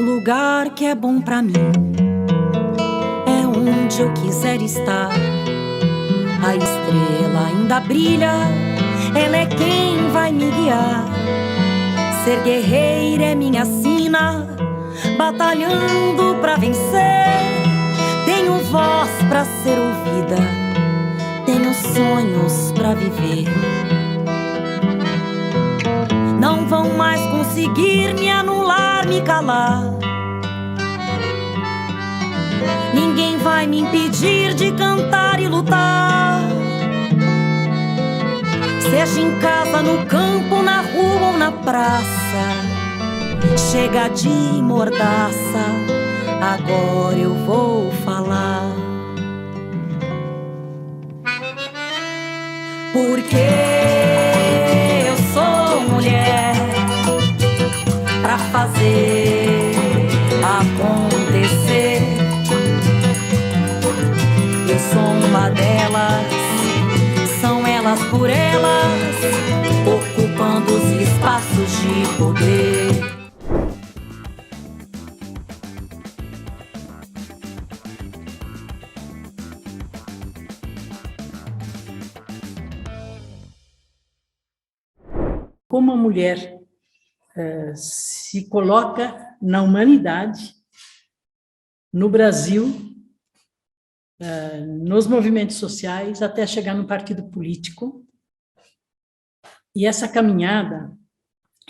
lugar que é bom pra mim é onde eu quiser estar. A estrela ainda brilha, ela é quem vai me guiar. Ser guerreira é minha sina, batalhando pra vencer. Tenho voz pra ser ouvida, tenho sonhos pra viver. Não vão mais conseguir me anular, me calar. Ninguém vai me impedir de cantar e lutar. Seja em casa, no campo, na rua ou na praça. Chega de mordaça, agora eu vou falar. Porque eu sou mulher pra fazer acontecer. Eu sou uma delas, são elas por elas, ocupando os espaços de poder. Como a mulher se coloca na humanidade, no Brasil, nos movimentos sociais, até chegar no partido político. E essa caminhada,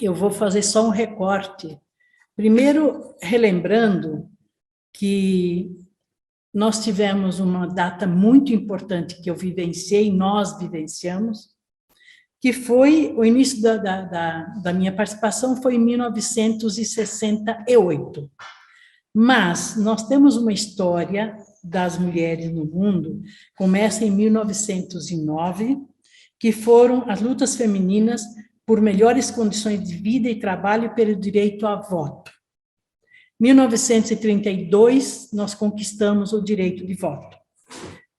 eu vou fazer só um recorte. Primeiro, relembrando que nós tivemos uma data muito importante que eu vivenciei, nós vivenciamos, que foi o início da minha participação, foi em 1968. Mas nós temos uma história das mulheres no mundo, começa em 1909, que foram as lutas femininas por melhores condições de vida e trabalho e pelo direito a voto. 1932, nós conquistamos o direito de voto.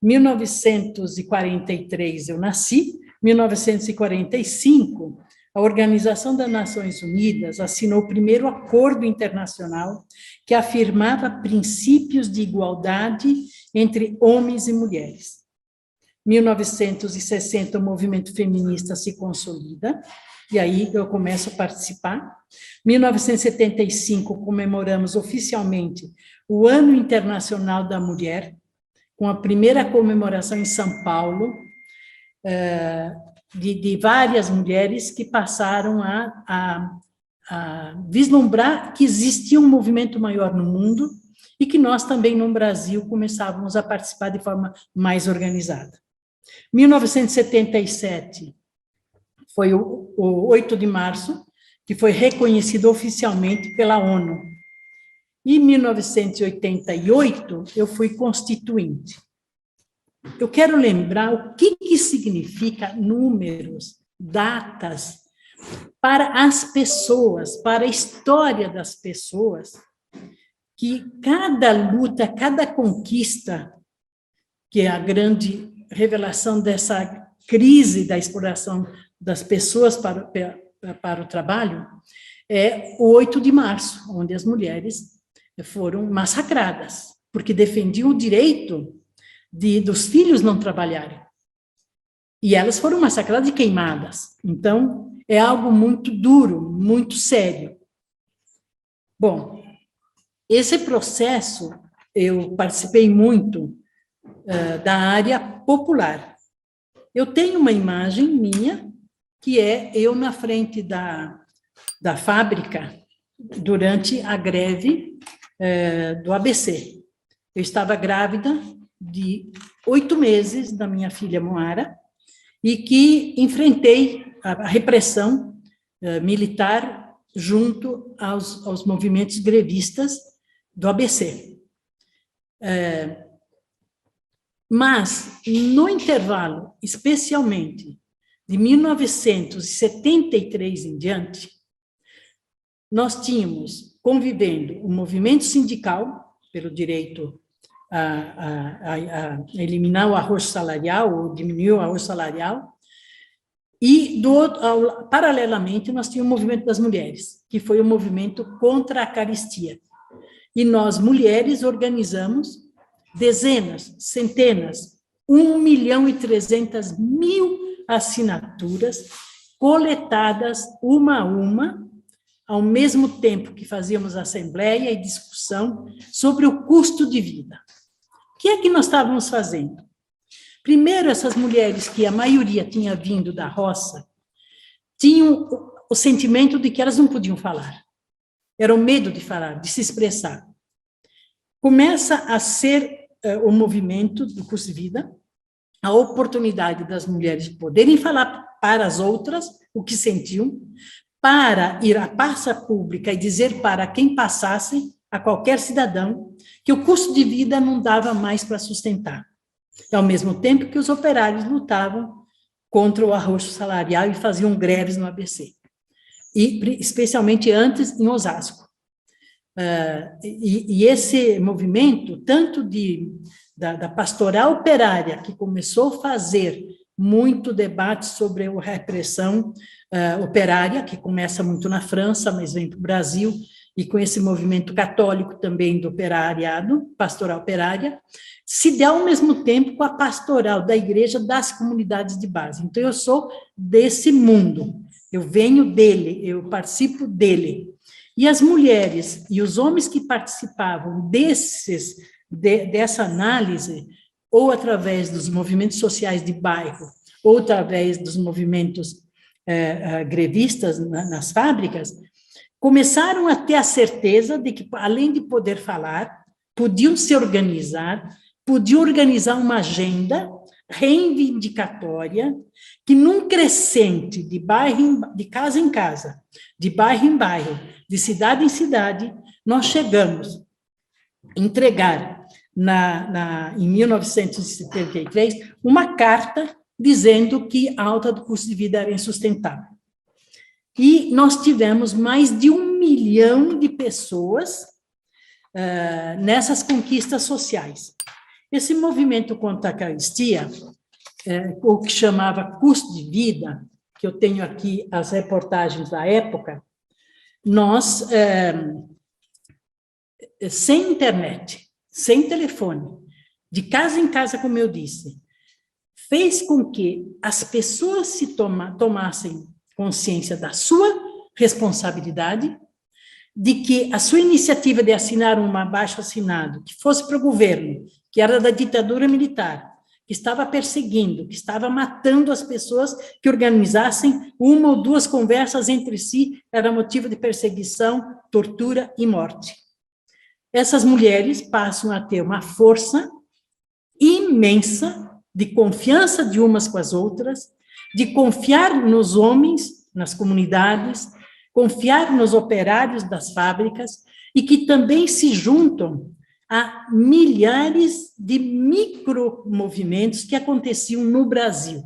1943, eu nasci. 1945, a Organização das Nações Unidas assinou o primeiro acordo internacional que afirmava princípios de igualdade entre homens e mulheres. 1960, o movimento feminista se consolida, e aí eu começo a participar. 1975, comemoramos oficialmente o Ano Internacional da Mulher, com a primeira comemoração em São Paulo, de várias mulheres que passaram a vislumbrar que existia um movimento maior no mundo e que nós também, no Brasil, começávamos a participar de forma mais organizada. 1977 foi o 8 de março, que foi reconhecido oficialmente pela ONU. E em 1988, eu fui constituinte. Eu quero lembrar o que significa números, datas, para as pessoas, para a história das pessoas, que cada luta, cada conquista, que é a grande revelação dessa crise da exploração das pessoas para o trabalho, é o 8 de março, onde as mulheres foram massacradas, porque defendiam o direito dos filhos não trabalharem. E elas foram massacradas e queimadas. Então, é algo muito duro, muito sério. Bom, esse processo, eu participei muito da área popular. Eu tenho uma imagem minha, que é eu na frente da fábrica, durante a greve do ABC. Eu estava grávida de 8 meses da minha filha Moara, e que enfrentei a repressão militar junto aos movimentos grevistas do ABC. Mas, no intervalo, especialmente de 1973 em diante, nós tínhamos convivendo o movimento sindical pelo direito a eliminar o arroz salarial, ou diminuir o arroz salarial, e, paralelamente, nós tínhamos o movimento das mulheres, que foi o movimento contra a carestia. E nós, mulheres, organizamos dezenas, centenas, 1.300.000 assinaturas coletadas uma a uma, ao mesmo tempo que fazíamos assembleia e discussão sobre o custo de vida. O que é que nós estávamos fazendo? Primeiro, essas mulheres, que a maioria tinha vindo da roça, tinham o sentimento de que elas não podiam falar. Era o medo de falar, de se expressar. Começa a ser o movimento do custo de vida, a oportunidade das mulheres poderem falar para as outras o que sentiam, para ir à praça pública e dizer para quem passasse, a qualquer cidadão, que o custo de vida não dava mais para sustentar. Ao mesmo tempo que os operários lutavam contra o arroxo salarial e faziam greves no ABC, e especialmente antes em Osasco. E esse movimento, tanto da pastoral operária, que começou a fazer muito debate sobre a repressão operária, que começa muito na França, mas vem para o Brasil, e com esse movimento católico também do operariado, pastoral operária, se dá ao mesmo tempo com a pastoral da igreja das comunidades de base. Então, eu sou desse mundo, eu venho dele, eu participo dele. E as mulheres e os homens que participavam dessa análise, ou através dos movimentos sociais de bairro, ou através dos movimentos grevistas nas fábricas, começaram a ter a certeza de que, além de poder falar, podiam se organizar, podiam organizar uma agenda reivindicatória, que num crescente de casa em casa, de bairro em bairro, de cidade em cidade, nós chegamos a entregar, em 1973, uma carta dizendo que a alta do custo de vida era insustentável. E nós tivemos mais de 1 milhão de pessoas nessas conquistas sociais. Esse movimento contra a carestia, o que chamava custo de vida, que eu tenho aqui as reportagens da época, nós, sem internet, sem telefone, de casa em casa, como eu disse, fez com que as pessoas se tomassem consciência da sua responsabilidade, de que a sua iniciativa de assinar um abaixo-assinado, que fosse para o governo, que era da ditadura militar, que estava perseguindo, que estava matando as pessoas que organizassem uma ou duas conversas entre si, era motivo de perseguição, tortura e morte. Essas mulheres passam a ter uma força imensa de confiança de umas com as outras, de confiar nos homens, nas comunidades, confiar nos operários das fábricas, e que também se juntam a milhares de micromovimentos que aconteciam no Brasil.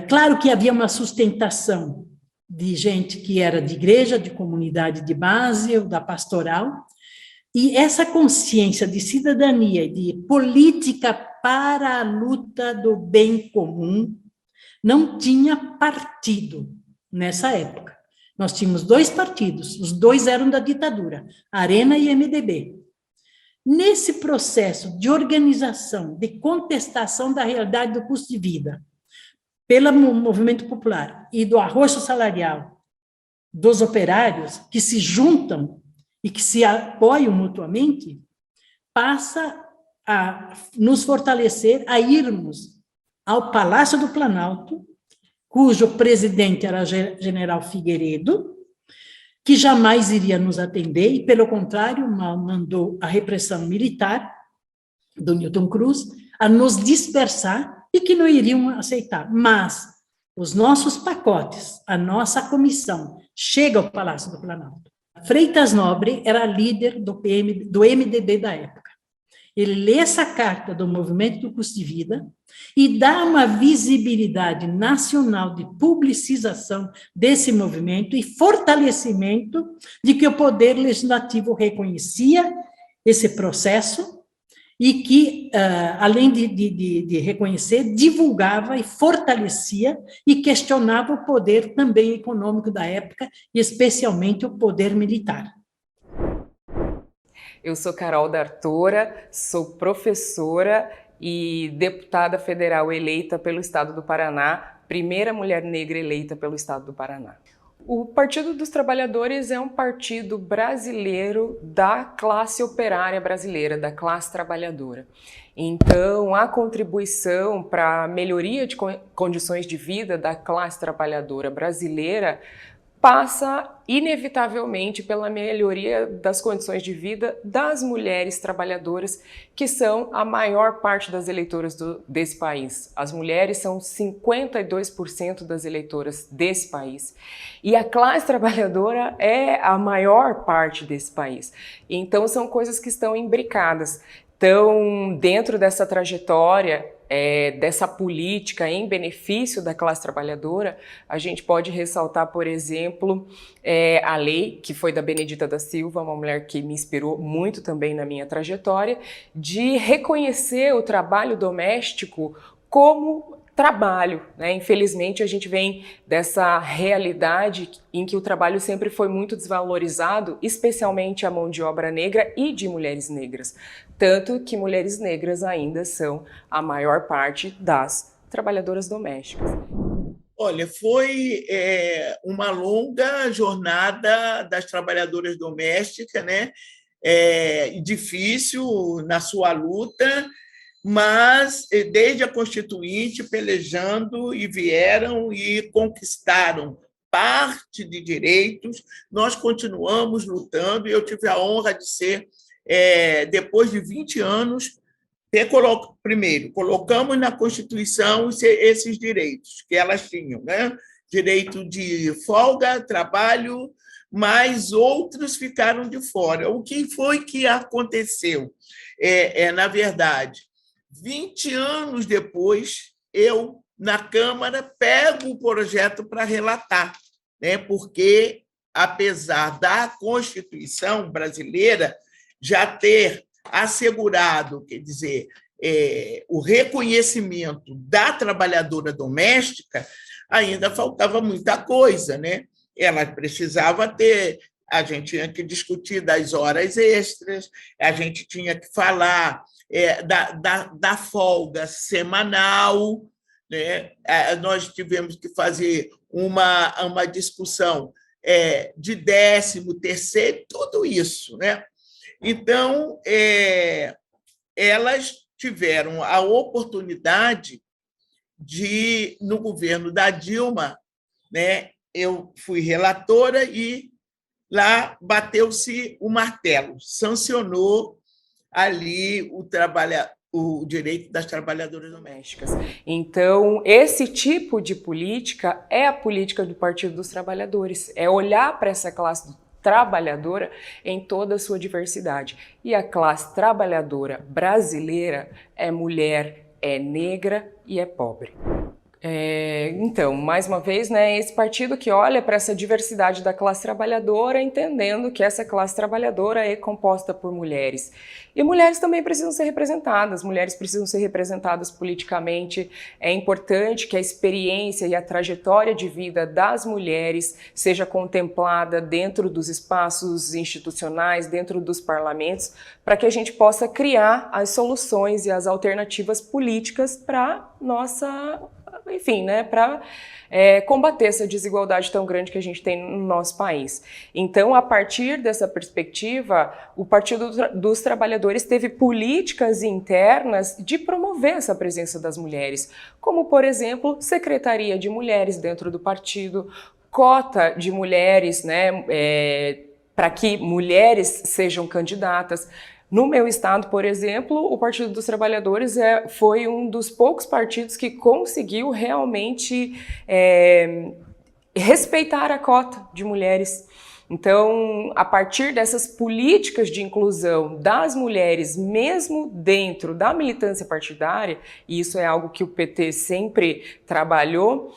Claro que havia uma sustentação de gente que era de igreja, de comunidade de base, ou da pastoral, e essa consciência de cidadania, de política para a luta do bem comum, não tinha partido nessa época. Nós tínhamos 2 partidos, os 2 eram da ditadura, Arena e MDB. Nesse processo de organização, de contestação da realidade do custo de vida, pelo movimento popular e do arroxo salarial dos operários, que se juntam e que se apoiam mutuamente, passa a nos fortalecer a irmos ao Palácio do Planalto, cujo presidente era General Figueiredo, que jamais iria nos atender, e, pelo contrário, mandou a repressão militar do Newton Cruz a nos dispersar e que não iriam aceitar. Mas os nossos pacotes, a nossa comissão, chega ao Palácio do Planalto. Freitas Nobre era líder do MDB da época. Ele lê essa carta do movimento do custo de vida e dá uma visibilidade nacional de publicização desse movimento e fortalecimento de que o Poder Legislativo reconhecia esse processo e que, além de reconhecer, divulgava e fortalecia e questionava o poder também econômico da época, e especialmente o poder militar. Eu sou Carol D'Artora, sou professora e deputada federal eleita pelo Estado do Paraná, primeira mulher negra eleita pelo Estado do Paraná. O Partido dos Trabalhadores é um partido brasileiro da classe operária brasileira, da classe trabalhadora. Então, a contribuição para a melhoria de condições de vida da classe trabalhadora brasileira passa inevitavelmente pela melhoria das condições de vida das mulheres trabalhadoras, que são a maior parte das eleitoras desse país. As mulheres são 52% das eleitoras desse país. E a classe trabalhadora é a maior parte desse país. Então, são coisas que estão imbricadas. Então, dentro dessa trajetória, dessa política em benefício da classe trabalhadora, a gente pode ressaltar, por exemplo, a lei, que foi da Benedita da Silva, uma mulher que me inspirou muito também na minha trajetória, de reconhecer o trabalho doméstico como trabalho, né? Infelizmente, a gente vem dessa realidade em que o trabalho sempre foi muito desvalorizado, especialmente a mão de obra negra e de mulheres negras. Tanto que mulheres negras ainda são a maior parte das trabalhadoras domésticas. Olha, foi uma longa jornada das trabalhadoras domésticas, né? Difícil na sua luta, mas desde a Constituinte pelejando e vieram e conquistaram parte de direitos, nós continuamos lutando e eu tive a honra de ser, depois de 20 anos, primeiro, colocamos na Constituição esses direitos que elas tinham, né? Direito de folga, trabalho, mas outros ficaram de fora. O que foi que aconteceu? Na verdade, 20 anos depois, eu, na Câmara, pego o projeto para relatar, né? Porque, apesar da Constituição brasileira já ter assegurado, quer dizer, o reconhecimento da trabalhadora doméstica, ainda faltava muita coisa, né? Ela precisava ter, a gente tinha que discutir das horas extras, a gente tinha que falar da folga semanal, né? Nós tivemos que fazer uma discussão de 13º, tudo isso, né? Então, elas tiveram a oportunidade de, no governo da Dilma, né, eu fui relatora e lá bateu-se o martelo, sancionou ali o direito das trabalhadoras domésticas. Então, esse tipo de política é a política do Partido dos Trabalhadores, é olhar para essa classe trabalhadora em toda a sua diversidade. E a classe trabalhadora brasileira é mulher, é negra e é pobre. Então, mais uma vez, né, esse partido que olha para essa diversidade da classe trabalhadora, entendendo que essa classe trabalhadora é composta por mulheres. E mulheres também precisam ser representadas, mulheres precisam ser representadas politicamente. É importante que a experiência e a trajetória de vida das mulheres seja contemplada dentro dos espaços institucionais, dentro dos parlamentos, para que a gente possa criar as soluções e as alternativas políticas para enfim, né, para combater essa desigualdade tão grande que a gente tem no nosso país. Então, a partir dessa perspectiva, o Partido dos Trabalhadores teve políticas internas de promover essa presença das mulheres, como, por exemplo, Secretaria de Mulheres dentro do partido, cota de mulheres, né, para que mulheres sejam candidatas. No meu estado, por exemplo, o Partido dos Trabalhadores foi um dos poucos partidos que conseguiu realmente respeitar a cota de mulheres. Então, a partir dessas políticas de inclusão das mulheres, mesmo dentro da militância partidária, e isso é algo que o PT sempre trabalhou,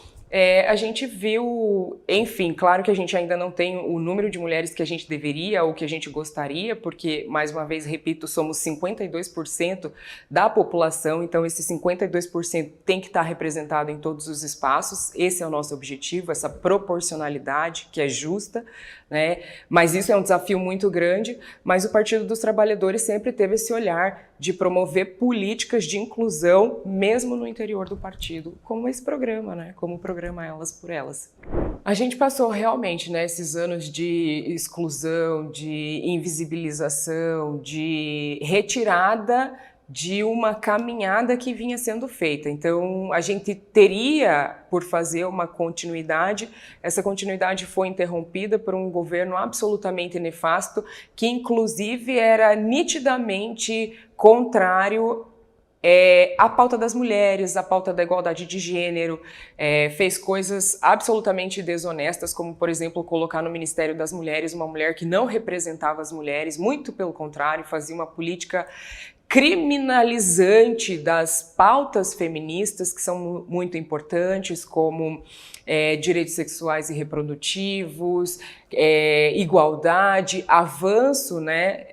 a gente viu, enfim, claro que a gente ainda não tem o número de mulheres que a gente deveria ou que a gente gostaria, porque, mais uma vez, repito, somos 52% da população, então esse 52% tem que estar representado em todos os espaços, esse é o nosso objetivo, essa proporcionalidade que é justa, né? Mas isso é um desafio muito grande, mas o Partido dos Trabalhadores sempre teve esse olhar de promover políticas de inclusão, mesmo no interior do partido, como esse programa, né? Como o programa Elas por Elas. A gente passou realmente, né, esses anos de exclusão, de invisibilização, de retirada de uma caminhada que vinha sendo feita. Então, a gente teria por fazer uma continuidade. Essa continuidade foi interrompida por um governo absolutamente nefasto, que inclusive era nitidamente contrário a pauta das mulheres, a pauta da igualdade de gênero, fez coisas absolutamente desonestas, como, por exemplo, colocar no Ministério das Mulheres uma mulher que não representava as mulheres, muito pelo contrário, fazia uma política criminalizante das pautas feministas, que são muito importantes, como direitos sexuais e reprodutivos, igualdade, avanço, né,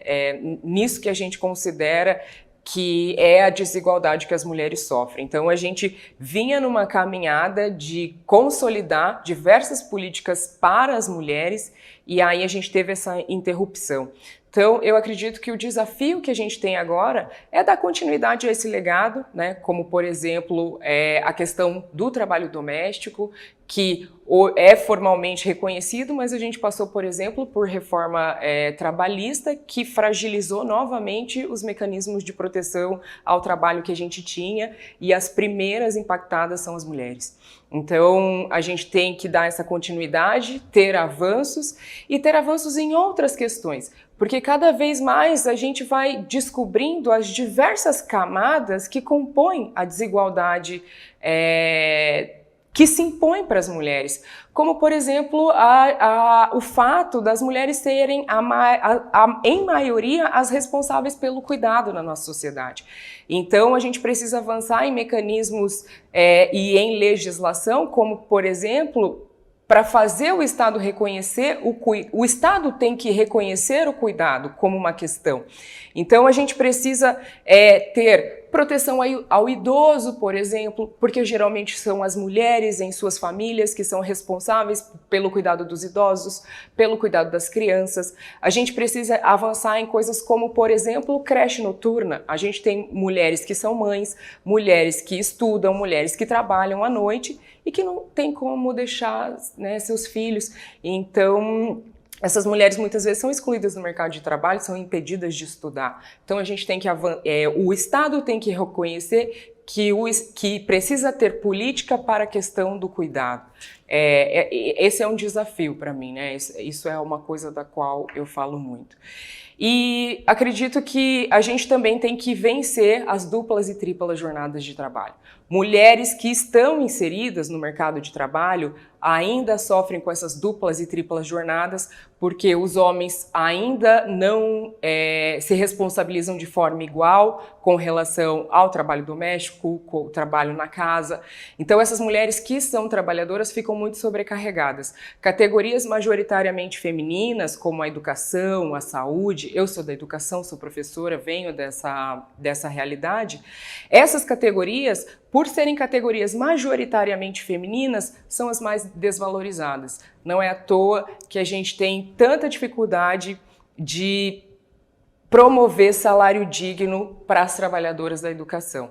nisso que a gente considera que é a desigualdade que as mulheres sofrem. Então, a gente vinha numa caminhada de consolidar diversas políticas para as mulheres e aí a gente teve essa interrupção. Então, eu acredito que o desafio que a gente tem agora é dar continuidade a esse legado, né? Como, por exemplo, a questão do trabalho doméstico, que é formalmente reconhecido, mas a gente passou, por exemplo, por reforma trabalhista, que fragilizou novamente os mecanismos de proteção ao trabalho que a gente tinha, e as primeiras impactadas são as mulheres. Então, a gente tem que dar essa continuidade, ter avanços e ter avanços em outras questões, porque cada vez mais a gente vai descobrindo as diversas camadas que compõem a desigualdade que se impõe para as mulheres, como, por exemplo, o fato das mulheres serem, em maioria, as responsáveis pelo cuidado na nossa sociedade. Então, a gente precisa avançar em mecanismos e em legislação, como, por exemplo, para fazer o Estado reconhecer, o Estado tem que reconhecer o cuidado como uma questão. Então, a gente precisa ter proteção ao idoso, por exemplo, porque geralmente são as mulheres em suas famílias que são responsáveis pelo cuidado dos idosos, pelo cuidado das crianças. A gente precisa avançar em coisas como, por exemplo, creche noturna. A gente tem mulheres que são mães, mulheres que estudam, mulheres que trabalham à noite e que não tem como deixar, né, seus filhos. Então, essas mulheres muitas vezes são excluídas do mercado de trabalho, são impedidas de estudar. Então a gente tem que o Estado tem que reconhecer que precisa ter política para a questão do cuidado. Esse é um desafio para mim, né? Isso é uma coisa da qual eu falo muito. E acredito que a gente também tem que vencer as duplas e triplas jornadas de trabalho. Mulheres que estão inseridas no mercado de trabalho ainda sofrem com essas duplas e triplas jornadas porque os homens ainda não se responsabilizam de forma igual com relação ao trabalho doméstico, com o trabalho na casa. Então, essas mulheres que são trabalhadoras ficam muito sobrecarregadas. Categorias majoritariamente femininas, como a educação, a saúde, eu sou da educação, sou professora, venho dessa realidade, essas categorias, por serem categorias majoritariamente femininas, são as mais desvalorizadas. Não é à toa que a gente tem tanta dificuldade de promover salário digno para as trabalhadoras da educação.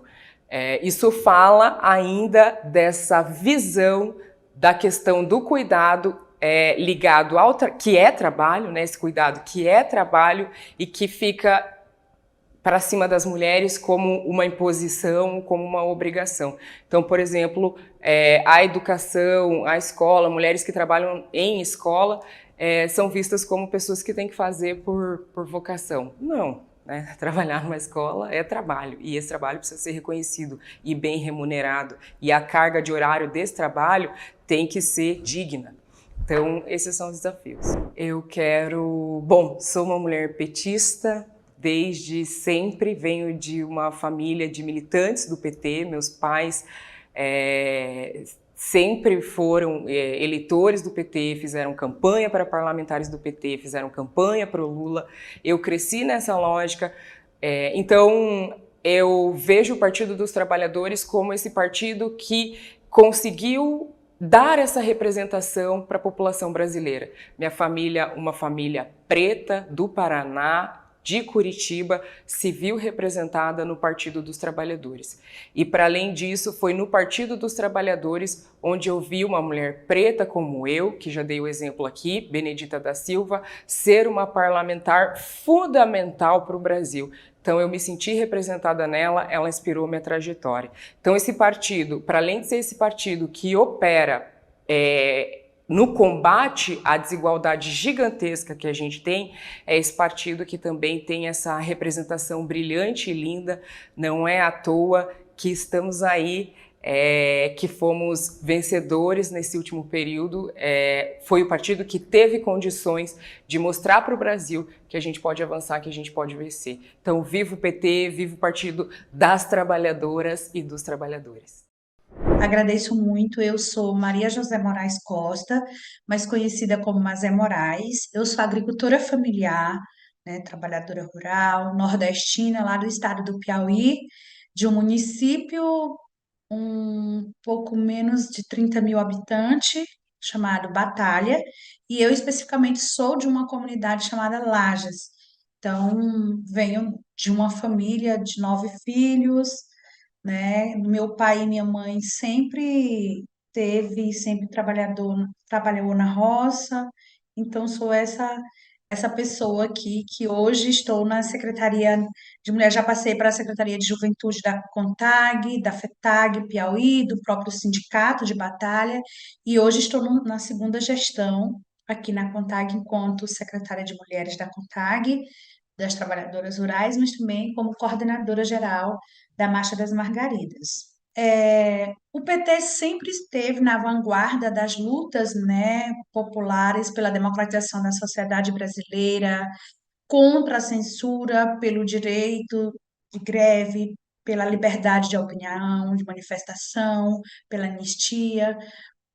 Isso fala ainda dessa visão da questão do cuidado ligado ao que é trabalho, né? Esse cuidado que é trabalho e que fica para cima das mulheres como uma imposição, como uma obrigação. Então, por exemplo, a educação, a escola, mulheres que trabalham em escola são vistas como pessoas que têm que fazer por vocação. Não, né? Trabalhar numa escola é trabalho, e esse trabalho precisa ser reconhecido e bem remunerado, e a carga de horário desse trabalho tem que ser digna. Então, esses são os desafios. Sou uma mulher petista, desde sempre, venho de uma família de militantes do PT, meus pais sempre foram eleitores do PT, fizeram campanha para parlamentares do PT, fizeram campanha para o Lula, eu cresci nessa lógica, então eu vejo o Partido dos Trabalhadores como esse partido que conseguiu dar essa representação para a população brasileira. Minha família, uma família preta do Paraná, de Curitiba, se viu representada no Partido dos Trabalhadores. E, para além disso, foi no Partido dos Trabalhadores onde eu vi uma mulher preta como eu, que já dei o exemplo aqui, Benedita da Silva, ser uma parlamentar fundamental para o Brasil. Então, eu me senti representada nela, ela inspirou minha trajetória. Então, esse partido, para além de ser esse partido que opera no combate à desigualdade gigantesca que a gente tem, é esse partido que também tem essa representação brilhante e linda. Não é à toa que estamos aí, que fomos vencedores nesse último período. Foi o partido que teve condições de mostrar para o Brasil que a gente pode avançar, que a gente pode vencer. Então, viva o PT, viva o Partido das Trabalhadoras e dos Trabalhadores. Agradeço muito. Eu sou Maria José Moraes Costa, mais conhecida como Mazé Moraes. Eu sou agricultora familiar, né, trabalhadora rural, nordestina, lá do estado do Piauí, de um município um pouco menos de 30 mil habitantes, chamado Batalha, e eu especificamente sou de uma comunidade chamada Lajas. Então, venho de uma família de 9 filhos, né? Meu pai e minha mãe sempre trabalhou na roça, então sou essa pessoa aqui que hoje estou na Secretaria de Mulher, já passei para a Secretaria de Juventude da CONTAG, da FETAG, Piauí, do próprio sindicato de Batalha, e hoje estou na segunda gestão aqui na CONTAG enquanto secretária de Mulheres da CONTAG, das trabalhadoras rurais, mas também como coordenadora geral da Marcha das Margaridas. O PT sempre esteve na vanguarda das lutas, né, populares pela democratização da sociedade brasileira, contra a censura, pelo direito de greve, pela liberdade de opinião, de manifestação, pela anistia,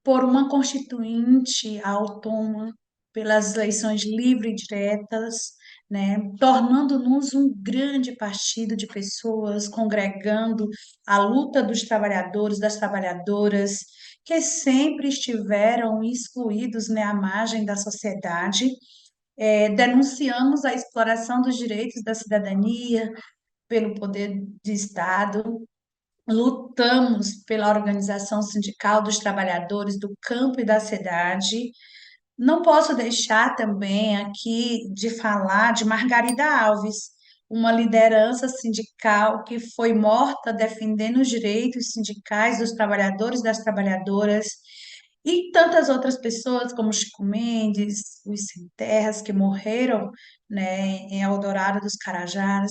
por uma constituinte autônoma, pelas eleições livres e diretas, né, tornando-nos um grande partido de pessoas congregando a luta dos trabalhadores, das trabalhadoras, que sempre estiveram excluídos, né, à margem da sociedade. Denunciamos a exploração dos direitos da cidadania pelo poder de Estado, lutamos pela organização sindical dos trabalhadores do campo e da cidade. Não posso deixar também aqui de falar de Margarida Alves, uma liderança sindical que foi morta defendendo os direitos sindicais dos trabalhadores e das trabalhadoras, e tantas outras pessoas, como Chico Mendes, Luiz Sem Terras, que morreram, né, em Eldorado dos Carajás.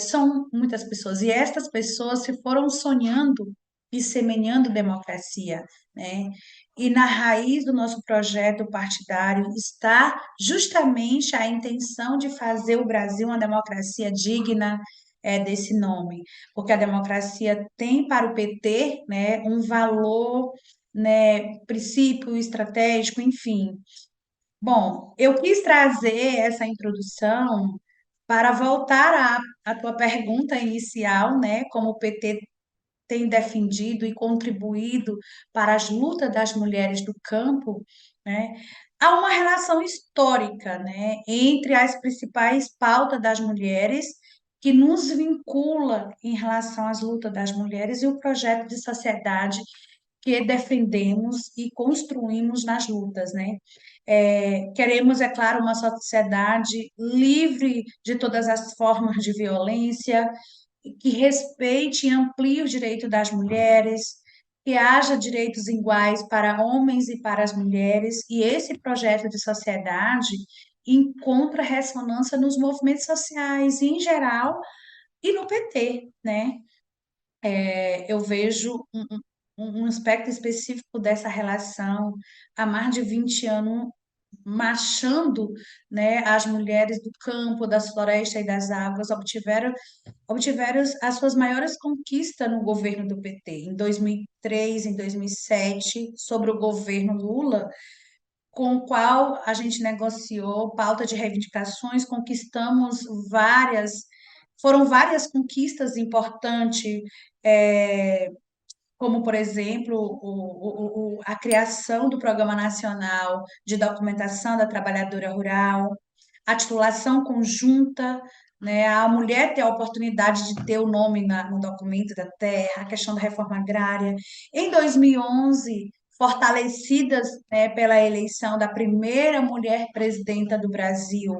São muitas pessoas, e estas pessoas se foram sonhando e semeando democracia, né? E na raiz do nosso projeto partidário está justamente a intenção de fazer o Brasil uma democracia digna, desse nome, porque a democracia tem para o PT, né, um valor, né, princípio estratégico, enfim. Bom, eu quis trazer essa introdução para voltar à tua pergunta inicial, né, como o PT tem defendido e contribuído para as lutas das mulheres do campo, né? Há uma relação histórica, né, entre as principais pautas das mulheres que nos vincula em relação às lutas das mulheres e o projeto de sociedade que defendemos e construímos nas lutas, né? Queremos, é claro, uma sociedade livre de todas as formas de violência, que respeite e amplie o direito das mulheres, que haja direitos iguais para homens e para as mulheres, e esse projeto de sociedade encontra ressonância nos movimentos sociais em geral e no PT, né? Eu vejo um aspecto específico dessa relação há mais de 20 anos, marchando, né, as mulheres do campo, das florestas e das águas obtiveram as suas maiores conquistas no governo do PT. Em 2003, em 2007, sobre o governo Lula, com o qual a gente negociou pauta de reivindicações, conquistamos foram várias conquistas importantes, é, como, por exemplo, a criação do Programa Nacional de Documentação da Trabalhadora Rural, a titulação conjunta, né, a mulher ter a oportunidade de ter o nome no documento da terra, a questão da reforma agrária. Em 2011, fortalecidas, né, pela eleição da primeira mulher presidenta do Brasil,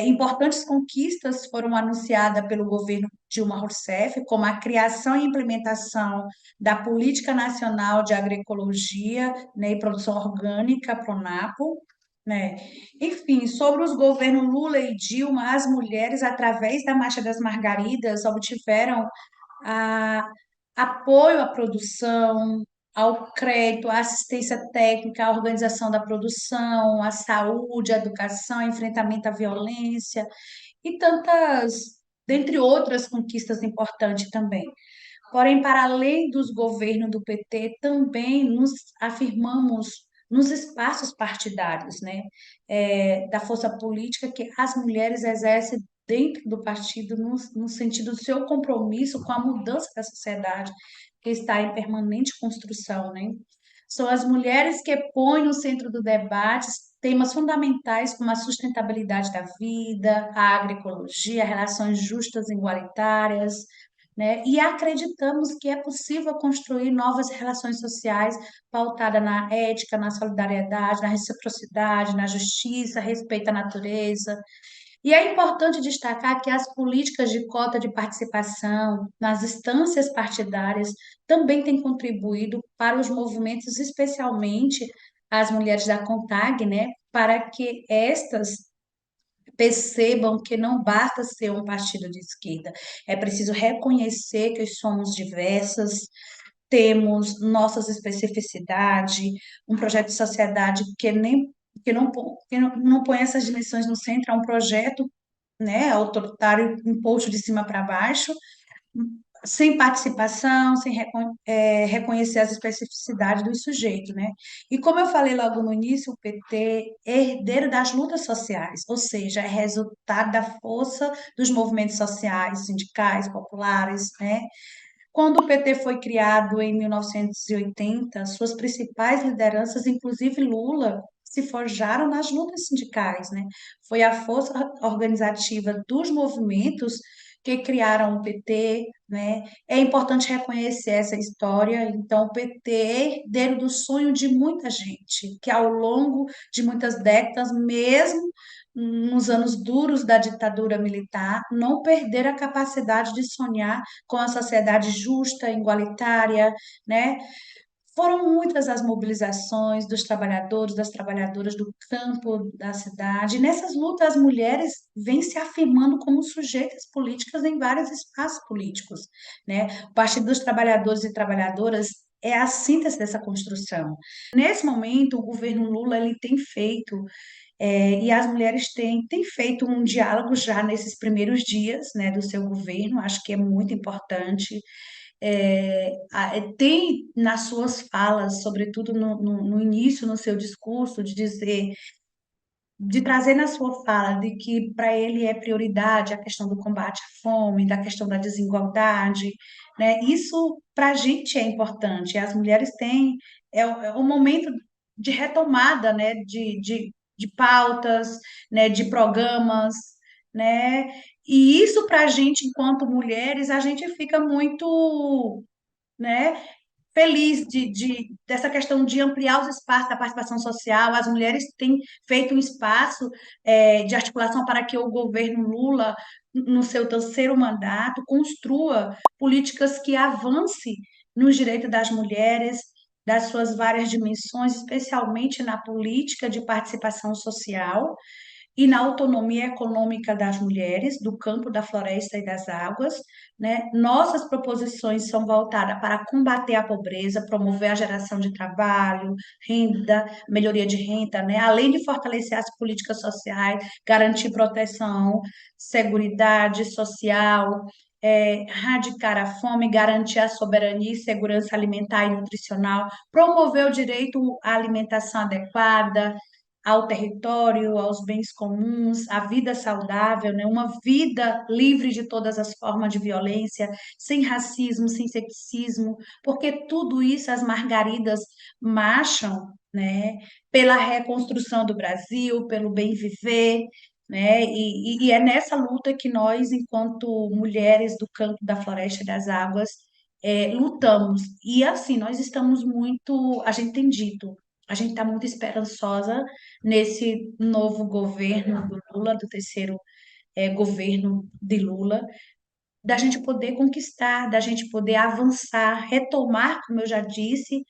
importantes conquistas foram anunciadas pelo governo Dilma Rousseff, como a criação e implementação da Política Nacional de Agroecologia, né, e Produção Orgânica, PRONAPO, né? Enfim, sobre os governos Lula e Dilma, as mulheres, através da Marcha das Margaridas, obtiveram a, apoio à produção, ao crédito, à assistência técnica, à organização da produção, à saúde, à educação, ao enfrentamento à violência e tantas, dentre outras conquistas importantes também. Porém, para além dos governos do PT, também nos afirmamos nos espaços partidários, né, da força política que as mulheres exercem dentro do partido, no sentido do seu compromisso com a mudança da sociedade, que está em permanente construção, né? São as mulheres que põem no centro do debate temas fundamentais como a sustentabilidade da vida, a agroecologia, relações justas e igualitárias, né? E acreditamos que é possível construir novas relações sociais pautadas na ética, na solidariedade, na reciprocidade, na justiça, respeito à natureza. E é importante destacar que as políticas de cota de participação nas instâncias partidárias também têm contribuído para os movimentos, especialmente as mulheres da CONTAG, né, para que estas percebam que não basta ser um partido de esquerda, é preciso reconhecer que somos diversas, temos nossas especificidades, um projeto de sociedade que não põe essas dimensões no centro, é um projeto, né, autoritário, imposto de cima para baixo, sem participação, sem reconhecer as especificidades do sujeito, né? E como eu falei logo no início, o PT é herdeiro das lutas sociais, ou seja, é resultado da força dos movimentos sociais, sindicais, populares, né? Quando o PT foi criado em 1980, suas principais lideranças, inclusive Lula, se forjaram nas lutas sindicais, né? Foi a força organizativa dos movimentos que criaram o PT, né? É importante reconhecer essa história. Então, o PT é herdeiro do sonho de muita gente, que ao longo de muitas décadas, mesmo nos anos duros da ditadura militar, não perderam a capacidade de sonhar com a sociedade justa, igualitária, né? Foram muitas as mobilizações dos trabalhadores, das trabalhadoras do campo, da cidade. E nessas lutas, as mulheres vêm se afirmando como sujeitas políticas em vários espaços políticos, né? O Partido dos Trabalhadores e Trabalhadoras é a síntese dessa construção. Nesse momento, o governo Lula ele tem feito e as mulheres têm feito um diálogo já nesses primeiros dias, né, do seu governo, acho que é muito importante. Tem nas suas falas, sobretudo no início, no seu discurso, de trazer na sua fala de que para ele é prioridade a questão do combate à fome, da questão da desigualdade, né? Isso para a gente é importante. As mulheres têm um momento de retomada, né? De pautas, né? De programas, né? E isso para a gente, enquanto mulheres, a gente fica muito, né, feliz dessa questão de ampliar os espaços da participação social. As mulheres têm feito um espaço de articulação para que o governo Lula, no seu terceiro mandato, construa políticas que avancem nos direitos das mulheres, das suas várias dimensões, especialmente na política de participação social e na autonomia econômica das mulheres, do campo, da floresta e das águas, né? Nossas proposições são voltadas para combater a pobreza, promover a geração de trabalho, renda, melhoria de renda, né? Além de fortalecer as políticas sociais, garantir proteção, seguridade social, erradicar a fome, garantir a soberania e segurança alimentar e nutricional, promover o direito à alimentação adequada, ao território, aos bens comuns, à vida saudável, né? Uma vida livre de todas as formas de violência, sem racismo, sem sexismo, porque tudo isso as margaridas marcham, né? Pela reconstrução do Brasil, pelo bem viver, né? E é nessa luta que nós, enquanto mulheres do campo, da floresta e das águas, lutamos. E assim, nós estamos muito, a gente tem dito, a gente está muito esperançosa nesse novo governo do Lula, do terceiro governo de Lula, da gente poder conquistar, da gente poder avançar, retomar, como eu já disse,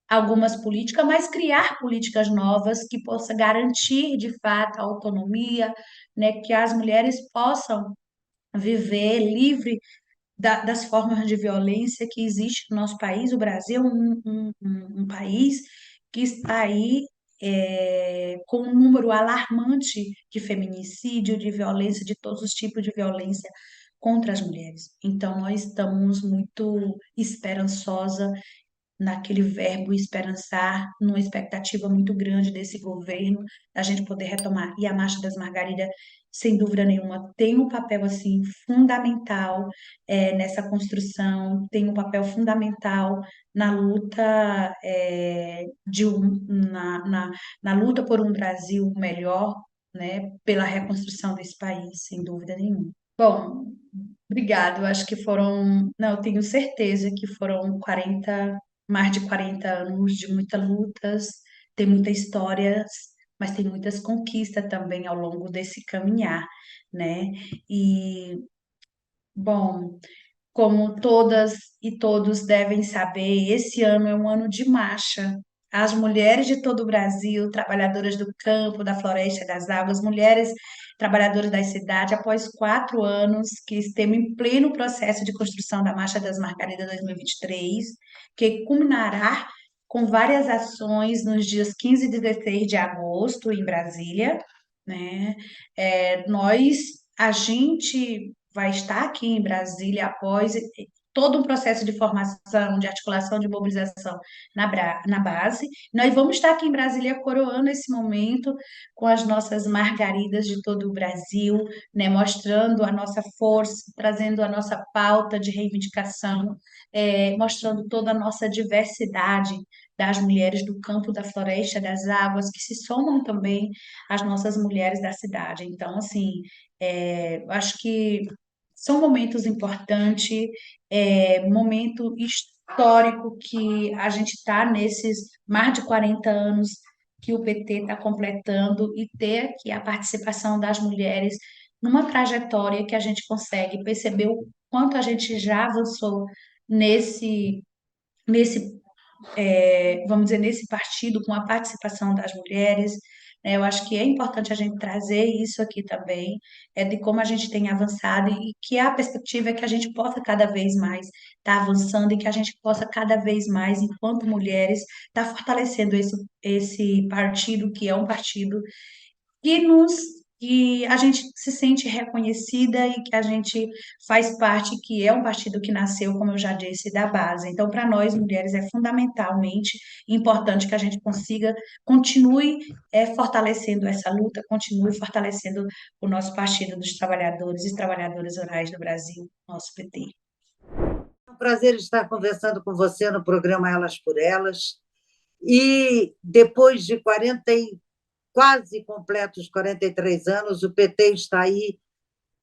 algumas políticas, mas criar políticas novas que possa garantir de fato a autonomia, né, que as mulheres possam viver livre das formas de violência que existe no nosso país. O Brasil é um país que está aí com um número alarmante de feminicídio, de violência, de todos os tipos de violência contra as mulheres. Então, nós estamos muito esperançosa naquele verbo esperançar, numa expectativa muito grande desse governo, da gente poder retomar. E a Marcha das Margaridas, sem dúvida nenhuma, tem um papel assim fundamental nessa construção, tem um papel fundamental na luta na luta por um Brasil melhor, né, pela reconstrução desse país, sem dúvida nenhuma. Bom, obrigado. Acho que foram, não, eu tenho certeza que foram mais de 40 anos de muitas lutas, tem muitas histórias, mas tem muitas conquistas também ao longo desse caminhar, né? E, bom, como todas e todos devem saber, esse ano é um ano de marcha. As mulheres de todo o Brasil, trabalhadoras do campo, da floresta, das águas, mulheres trabalhadoras das cidades, após 4 anos que estamos em pleno processo de construção da Marcha das Margaridas 2023, que culminará com várias ações nos dias 15 e 16 de agosto em Brasília, né? A gente vai estar aqui em Brasília após todo um processo de formação, de articulação, de mobilização na base. Nós vamos estar aqui em Brasília coroando esse momento com as nossas margaridas de todo o Brasil, né, mostrando a nossa força, trazendo a nossa pauta de reivindicação, mostrando toda a nossa diversidade das mulheres do campo, da floresta, das águas, que se somam também às nossas mulheres da cidade. Então, assim, acho que são momentos importantes, momento histórico que a gente está nesses mais de 40 anos que o PT está completando e ter aqui a participação das mulheres numa trajetória que a gente consegue perceber o quanto a gente já avançou nesse vamos dizer, nesse partido, com a participação das mulheres, né? Eu acho que é importante a gente trazer isso aqui também, de como a gente tem avançado e que a perspectiva é que a gente possa cada vez mais estar avançando e que a gente possa cada vez mais, enquanto mulheres, estar fortalecendo esse partido, que é um partido que a gente se sente reconhecida e que a gente faz parte, que é um partido que nasceu, como eu já disse, da base. Então, para nós, mulheres, é fundamentalmente importante que a gente continue fortalecendo essa luta, continue fortalecendo o nosso Partido dos Trabalhadores e Trabalhadoras Rurais do Brasil, nosso PT. É um prazer estar conversando com você no programa Elas por Elas. E depois de quase completos 43 anos, o PT está aí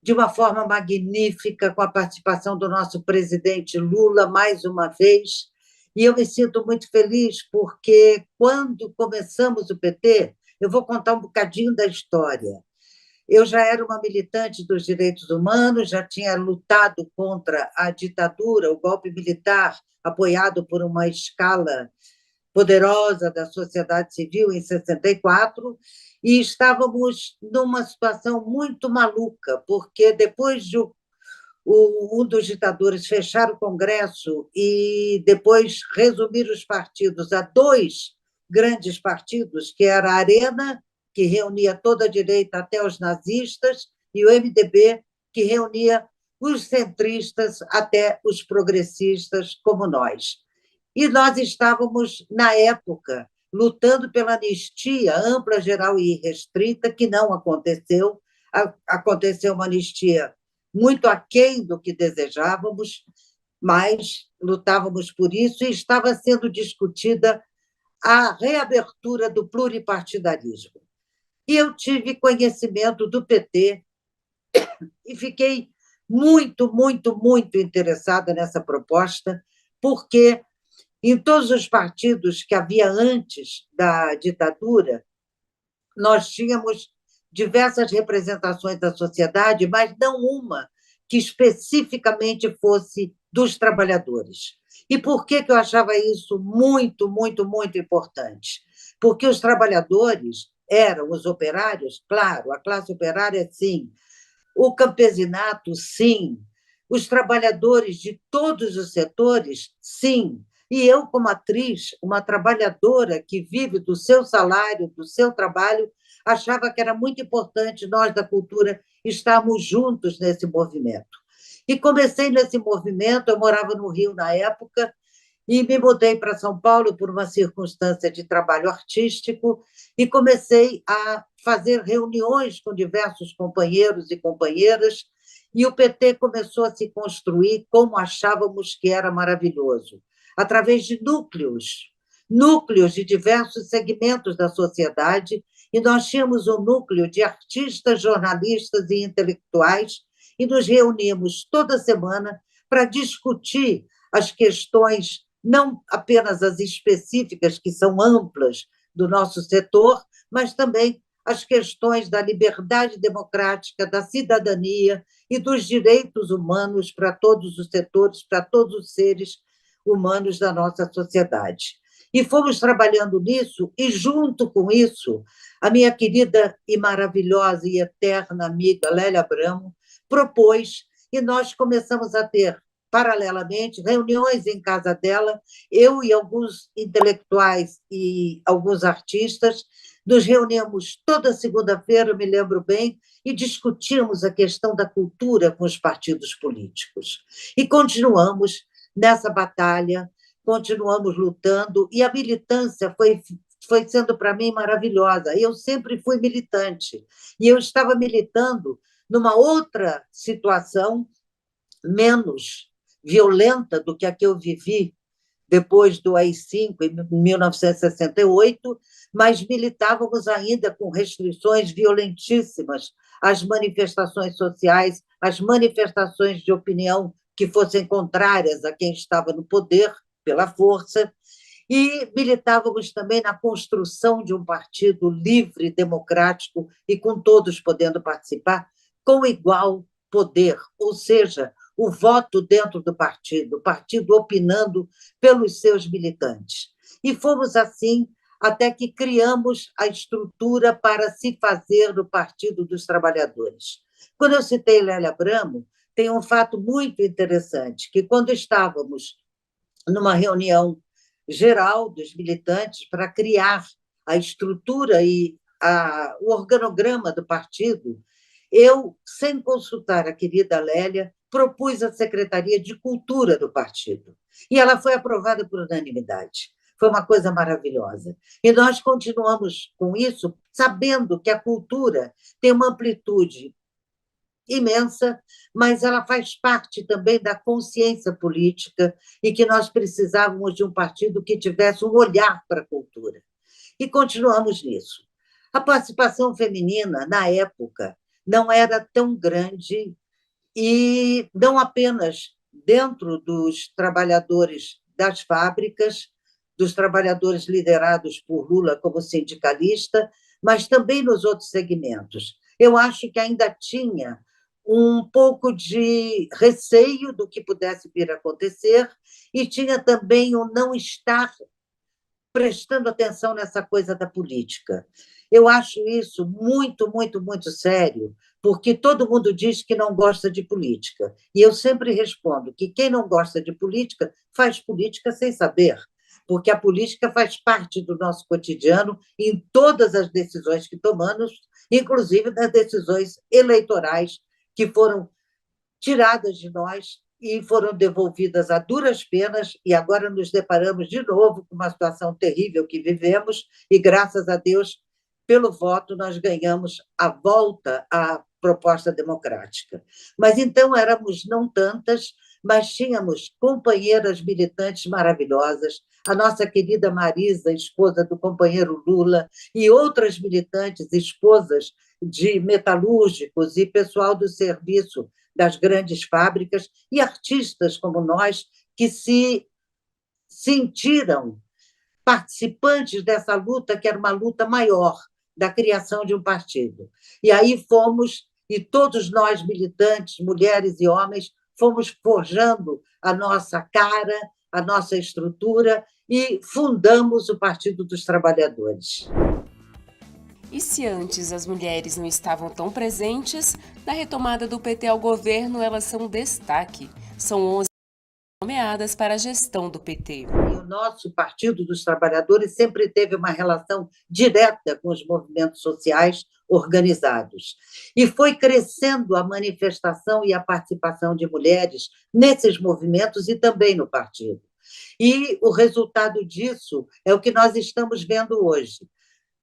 de uma forma magnífica, com a participação do nosso presidente Lula, mais uma vez. E eu me sinto muito feliz, porque quando começamos o PT, eu vou contar um bocadinho da história. Eu já era uma militante dos direitos humanos, já tinha lutado contra a ditadura, o golpe militar, apoiado por uma escala poderosa da sociedade civil em 64, e estávamos numa situação muito maluca, porque depois de um dos ditadores fechar o Congresso e depois resumir os partidos a 2 grandes partidos, que era a Arena, que reunia toda a direita até os nazistas, e o MDB, que reunia os centristas até os progressistas como nós. E nós estávamos, na época, lutando pela anistia ampla, geral e irrestrita, que não aconteceu. Aconteceu uma anistia muito aquém do que desejávamos, mas lutávamos por isso e estava sendo discutida a reabertura do pluripartidarismo. E eu tive conhecimento do PT e fiquei muito, muito, muito interessada nessa proposta, porque em todos os partidos que havia antes da ditadura, nós tínhamos diversas representações da sociedade, mas não uma que especificamente fosse dos trabalhadores. E por que eu achava isso muito, muito, muito importante? Porque os trabalhadores eram os operários, claro, a classe operária, sim, o campesinato, sim, os trabalhadores de todos os setores, sim. E eu, como atriz, uma trabalhadora que vive do seu salário, do seu trabalho, achava que era muito importante nós, da cultura, estarmos juntos nesse movimento. E comecei nesse movimento, eu morava no Rio na época, e me mudei para São Paulo por uma circunstância de trabalho artístico e comecei a fazer reuniões com diversos companheiros e companheiras, e o PT começou a se construir como achávamos que era maravilhoso, através de núcleos de diversos segmentos da sociedade, e nós tínhamos um núcleo de artistas, jornalistas e intelectuais, e nos reuníamos toda semana para discutir as questões, não apenas as específicas, que são amplas do nosso setor, mas também as questões da liberdade democrática, da cidadania e dos direitos humanos para todos os setores, para todos os seres humanos da nossa sociedade. E fomos trabalhando nisso, e junto com isso, a minha querida e maravilhosa e eterna amiga Lélia Abramo propôs, e nós começamos a ter, paralelamente, reuniões em casa dela, eu e alguns intelectuais e alguns artistas, nos reuníamos toda segunda-feira, me lembro bem, e discutíamos a questão da cultura com os partidos políticos. E continuamos nessa batalha, continuamos lutando, e a militância foi sendo para mim maravilhosa. Eu sempre fui militante, e eu estava militando numa outra situação menos violenta do que a que eu vivi depois do AI-5, em 1968, mas militávamos ainda com restrições violentíssimas às manifestações sociais, às manifestações de opinião que fossem contrárias a quem estava no poder, pela força, e militávamos também na construção de um partido livre, democrático e com todos podendo participar com igual poder, ou seja, o voto dentro do partido, o partido opinando pelos seus militantes. E fomos assim até que criamos a estrutura para se fazer o Partido dos Trabalhadores. Quando eu citei Lélia Abramo, tem um fato muito interessante, que quando estávamos numa reunião geral dos militantes para criar a estrutura e o organograma do partido, eu, sem consultar a querida Lélia, propus a Secretaria de Cultura do partido. E ela foi aprovada por unanimidade. Foi uma coisa maravilhosa. E nós continuamos com isso, sabendo que a cultura tem uma amplitude imensa, mas ela faz parte também da consciência política e que nós precisávamos de um partido que tivesse um olhar para a cultura. E continuamos nisso. A participação feminina, na época, não era tão grande, e não apenas dentro dos trabalhadores das fábricas, dos trabalhadores liderados por Lula como sindicalista, mas também nos outros segmentos. Eu acho que ainda tinha um pouco de receio do que pudesse vir a acontecer, e tinha também o não estar prestando atenção nessa coisa da política. Eu acho isso muito, muito, muito sério, porque todo mundo diz que não gosta de política. E eu sempre respondo que quem não gosta de política faz política sem saber, porque a política faz parte do nosso cotidiano em todas as decisões que tomamos, inclusive nas decisões eleitorais que foram tiradas de nós e foram devolvidas a duras penas, e agora nos deparamos de novo com uma situação terrível que vivemos, e graças a Deus, pelo voto, nós ganhamos a volta à proposta democrática. Mas então éramos não tantas, mas tínhamos companheiras militantes maravilhosas, a nossa querida Marisa, esposa do companheiro Lula, e outras militantes, esposas de metalúrgicos e pessoal do serviço das grandes fábricas, e artistas como nós, que se sentiram participantes dessa luta, que era uma luta maior, da criação de um partido. E aí fomos, e todos nós militantes, mulheres e homens, fomos forjando a nossa cara, a nossa estrutura, e fundamos o Partido dos Trabalhadores. E se antes as mulheres não estavam tão presentes, na retomada do PT ao governo elas são destaque. São 11 nomeadas para a gestão do PT. E o nosso Partido dos Trabalhadores sempre teve uma relação direta com os movimentos sociais organizados. E foi crescendo a manifestação e a participação de mulheres nesses movimentos e também no partido. E o resultado disso é o que nós estamos vendo hoje.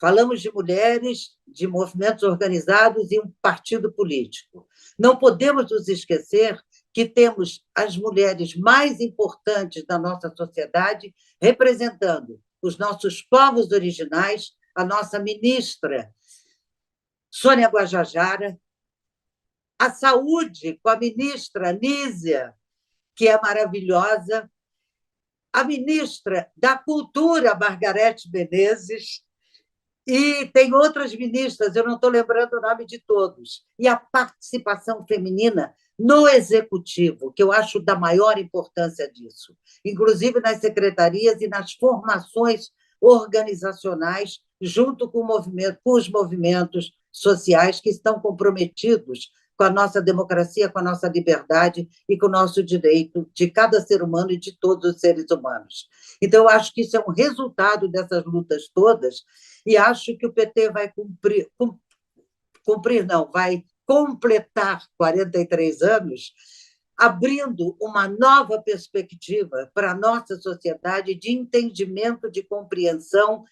Falamos de mulheres, de movimentos organizados e um partido político. Não podemos nos esquecer que temos as mulheres mais importantes da nossa sociedade representando os nossos povos originais, a nossa ministra Sônia Guajajara, a saúde com a ministra Nízia, que é maravilhosa, a ministra da Cultura, Margarete Menezes, e tem outras ministras, eu não estou lembrando o nome de todos, e a participação feminina no executivo, que eu acho da maior importância disso, inclusive nas secretarias e nas formações organizacionais, junto com os movimentos sociais que estão comprometidos com a nossa democracia, com a nossa liberdade e com o nosso direito de cada ser humano e de todos os seres humanos. Então, eu acho que isso é um resultado dessas lutas todas, e acho que o PT vai vai completar 43 anos, abrindo uma nova perspectiva para a nossa sociedade de entendimento, de compreensão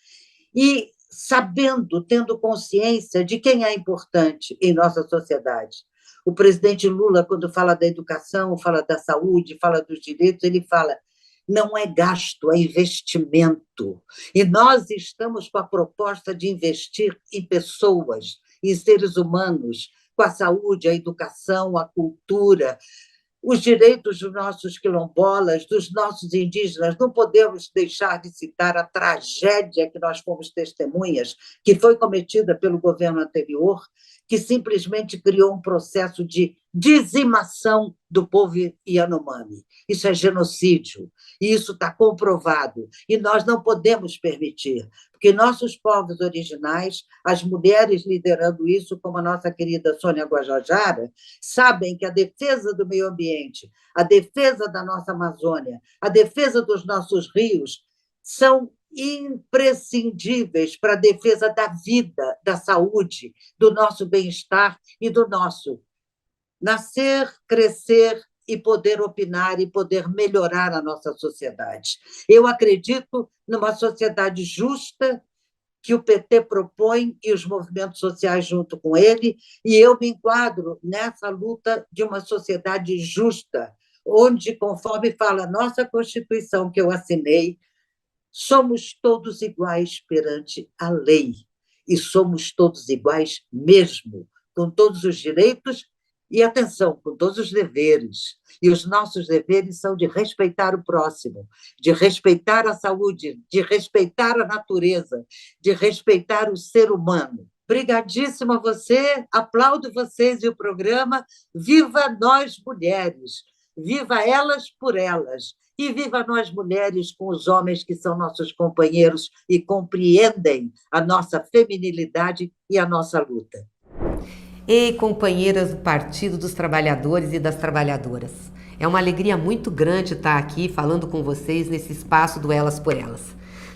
e sabendo, tendo consciência de quem é importante em nossa sociedade. O presidente Lula, quando fala da educação, fala da saúde, fala dos direitos, ele fala: não é gasto, é investimento. E nós estamos com a proposta de investir em pessoas, em seres humanos, com a saúde, a educação, a cultura, os direitos dos nossos quilombolas, dos nossos indígenas. Não podemos deixar de citar a tragédia que nós fomos testemunhas, que foi cometida pelo governo anterior, que simplesmente criou um processo de dizimação do povo Yanomami. Isso é genocídio, e isso está comprovado, e nós não podemos permitir, porque nossos povos originais, as mulheres liderando isso, como a nossa querida Sônia Guajajara, sabem que a defesa do meio ambiente, a defesa da nossa Amazônia, a defesa dos nossos rios são imprescindíveis para a defesa da vida, da saúde, do nosso bem-estar e do nosso nascer, crescer e poder opinar e poder melhorar a nossa sociedade. Eu acredito numa sociedade justa que o PT propõe e os movimentos sociais junto com ele, e eu me enquadro nessa luta de uma sociedade justa, onde, conforme fala a nossa Constituição, que eu assinei, somos todos iguais perante a lei, e somos todos iguais mesmo, com todos os direitos e, atenção, com todos os deveres. E os nossos deveres são de respeitar o próximo, de respeitar a saúde, de respeitar a natureza, de respeitar o ser humano. Obrigadíssima a você, aplaudo vocês e o programa. Viva nós, mulheres! Viva elas por elas! E viva nós, mulheres, com os homens que são nossos companheiros e compreendem a nossa feminilidade e a nossa luta. Ei, companheiras do Partido dos Trabalhadores e das Trabalhadoras. É uma alegria muito grande estar aqui falando com vocês nesse espaço do Elas por Elas.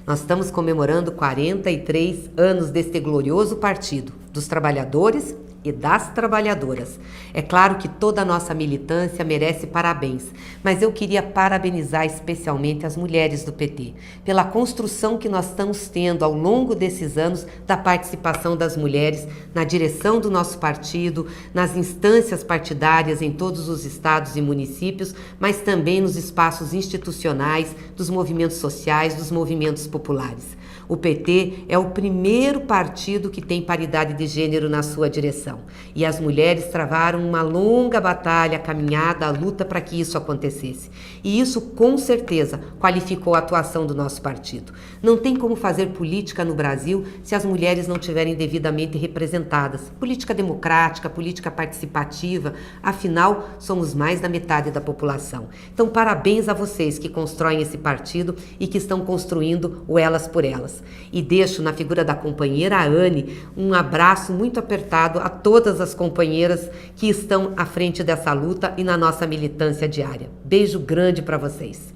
Nós estamos comemorando 43 anos deste glorioso Partido dos Trabalhadores e das trabalhadoras. É claro que toda a nossa militância merece parabéns, mas eu queria parabenizar especialmente as mulheres do PT, pela construção que nós estamos tendo ao longo desses anos da participação das mulheres na direção do nosso partido, nas instâncias partidárias em todos os estados e municípios, mas também nos espaços institucionais, dos movimentos sociais, dos movimentos populares. O PT é o primeiro partido que tem paridade de gênero na sua direção. E as mulheres travaram uma longa batalha, caminhada, a luta para que isso acontecesse. E isso, com certeza, qualificou a atuação do nosso partido. Não tem como fazer política no Brasil se as mulheres não estiverem devidamente representadas. Política democrática, política participativa, afinal, somos mais da metade da população. Então, parabéns a vocês que constroem esse partido e que estão construindo o Elas por Elas. E deixo na figura da companheira Anne um abraço muito apertado a todas as companheiras que estão à frente dessa luta e na nossa militância diária. Beijo grande para vocês.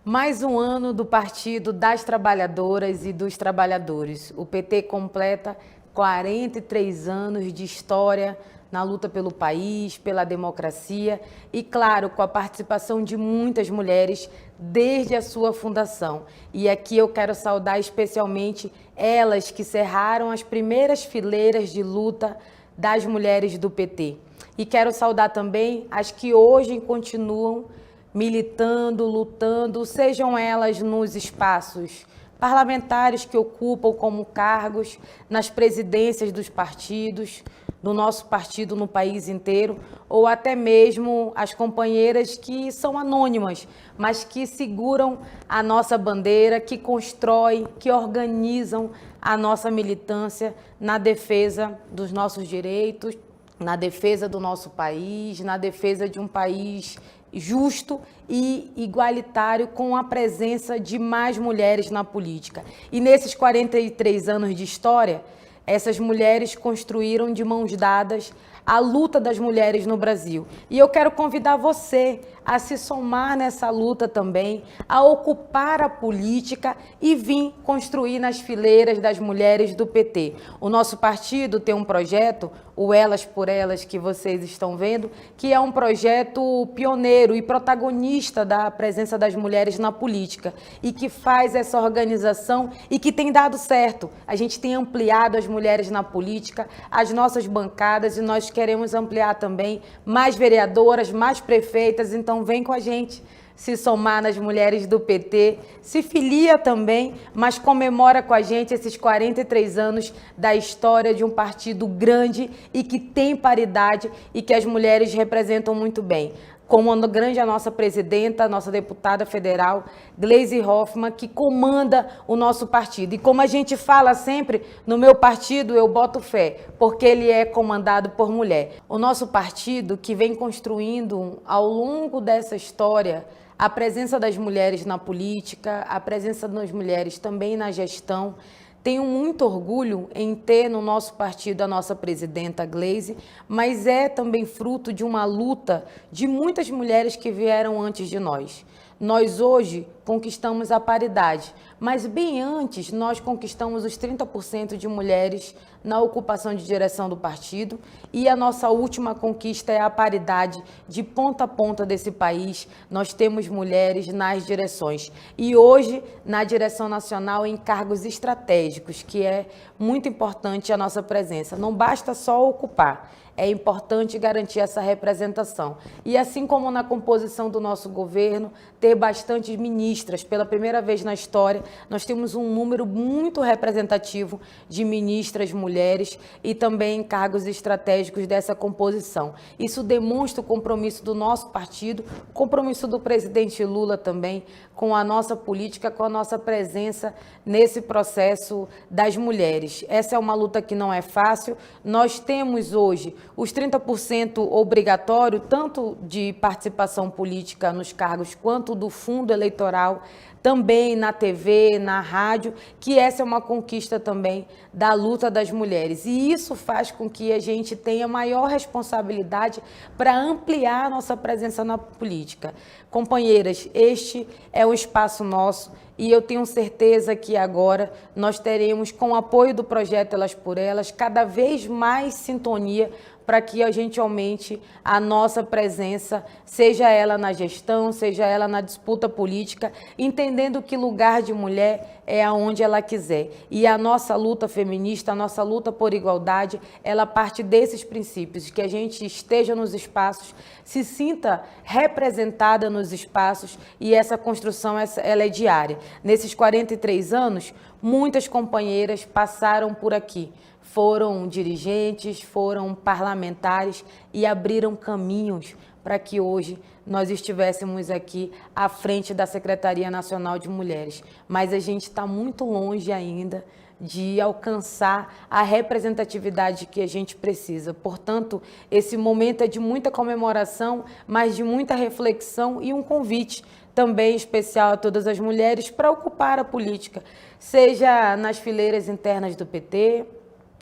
Mais um ano do Partido das Trabalhadoras e dos Trabalhadores. O PT completa 43 anos de história na luta pelo país, pela democracia e, claro, com a participação de muitas mulheres desde a sua fundação. E aqui eu quero saudar especialmente elas que cerraram as primeiras fileiras de luta das mulheres do PT. E quero saudar também as que hoje continuam militando, lutando, sejam elas nos espaços parlamentares que ocupam como cargos, nas presidências dos partidos, do nosso partido no país inteiro, ou até mesmo as companheiras que são anônimas, mas que seguram a nossa bandeira, que constroem, que organizam a nossa militância na defesa dos nossos direitos, na defesa do nosso país, na defesa de um país justo e igualitário, com a presença de mais mulheres na política. E nesses 43 anos de história, essas mulheres construíram de mãos dadas a luta das mulheres no Brasil. E eu quero convidar você a se somar nessa luta também, a ocupar a política e vir construir nas fileiras das mulheres do PT. O nosso partido tem um projeto, o Elas por Elas, que vocês estão vendo, que é um projeto pioneiro e protagonista da presença das mulheres na política e que faz essa organização e que tem dado certo. A gente tem ampliado as mulheres na política, as nossas bancadas, e nós queremos ampliar também mais vereadoras, mais prefeitas. Então vem com a gente se somar nas mulheres do PT, se filia também, mas comemora com a gente esses 43 anos da história de um partido grande e que tem paridade e que as mulheres representam muito bem. Comando grande a nossa presidenta, a nossa deputada federal, Gleisi Hoffmann, que comanda o nosso partido. E como a gente fala sempre, no meu partido eu boto fé, porque ele é comandado por mulher. O nosso partido, que vem construindo ao longo dessa história a presença das mulheres na política, a presença das mulheres também na gestão. Tenho muito orgulho em ter no nosso partido a nossa presidenta Gleisi, mas é também fruto de uma luta de muitas mulheres que vieram antes de nós. Nós hoje conquistamos a paridade, mas bem antes nós conquistamos os 30% de mulheres na ocupação de direção do partido, e a nossa última conquista é a paridade de ponta a ponta desse país. Nós temos mulheres nas direções e hoje na direção nacional em cargos estratégicos, que é muito importante a nossa presença. Não basta só ocupar, é importante garantir essa representação. E assim como na composição do nosso governo, ter bastantes ministras. Pela primeira vez na história, nós temos um número muito representativo de ministras mulheres e também cargos estratégicos dessa composição. Isso demonstra o compromisso do nosso partido, o compromisso do presidente Lula também, com a nossa política, com a nossa presença nesse processo das mulheres. Essa é uma luta que não é fácil. Nós temos hoje os 30% obrigatório, tanto de participação política nos cargos, quanto do fundo eleitoral também na TV, na rádio, que essa é uma conquista também da luta das mulheres. E isso faz com que a gente tenha maior responsabilidade para ampliar a nossa presença na política. Companheiras, este é um espaço nosso e eu tenho certeza que agora nós teremos, com o apoio do projeto Elas por Elas, cada vez mais sintonia para que a gente aumente a nossa presença, seja ela na gestão, seja ela na disputa política, entendendo que lugar de mulher é aonde ela quiser. E a nossa luta feminista, a nossa luta por igualdade, ela parte desses princípios, que a gente esteja nos espaços, se sinta representada nos espaços, e essa construção ela é diária. Nesses 43 anos, muitas companheiras passaram por aqui. Foram dirigentes, foram parlamentares e abriram caminhos para que hoje nós estivéssemos aqui à frente da Secretaria Nacional de Mulheres. Mas a gente está muito longe ainda de alcançar a representatividade que a gente precisa. Portanto, esse momento é de muita comemoração, mas de muita reflexão e um convite também especial a todas as mulheres para ocupar a política, seja nas fileiras internas do PT,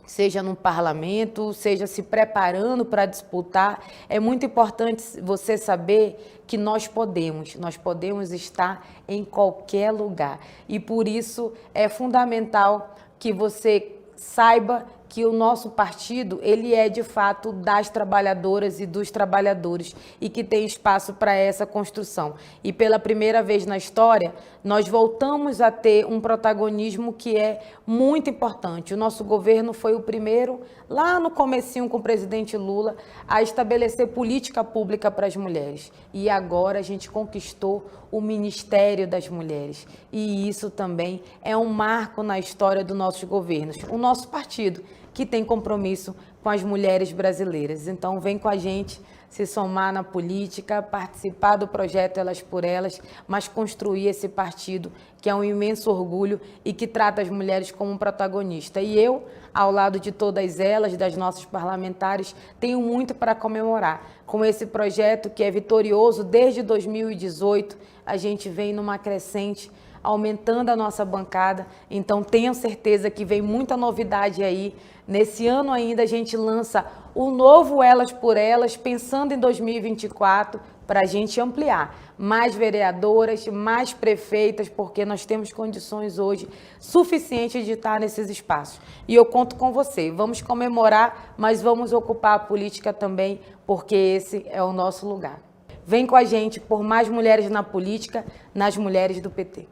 seja no parlamento, seja se preparando para disputar. É muito importante você saber que nós podemos estar em qualquer lugar. E por isso é fundamental que você saiba que o nosso partido, ele é de fato das trabalhadoras e dos trabalhadores e que tem espaço para essa construção. E pela primeira vez na história, nós voltamos a ter um protagonismo que é muito importante. O nosso governo foi o primeiro, lá no comecinho com o presidente Lula, a estabelecer política pública para as mulheres. E agora a gente conquistou o Ministério das Mulheres. E isso também é um marco na história dos nossos governos. O nosso partido, que tem compromisso com as mulheres brasileiras. Então, vem com a gente se somar na política, participar do projeto Elas por Elas, mas construir esse partido que é um imenso orgulho e que trata as mulheres como um protagonista. E eu, ao lado de todas elas, das nossas parlamentares, tenho muito para comemorar. Com esse projeto que é vitorioso desde 2018, a gente vem numa crescente, aumentando a nossa bancada, então tenham certeza que vem muita novidade aí. Nesse ano ainda a gente lança o novo Elas por Elas, pensando em 2024, para a gente ampliar mais vereadoras, mais prefeitas, porque nós temos condições hoje suficientes de estar nesses espaços. E eu conto com você, vamos comemorar, mas vamos ocupar a política também, porque esse é o nosso lugar. Vem com a gente por mais mulheres na política, nas mulheres do PT.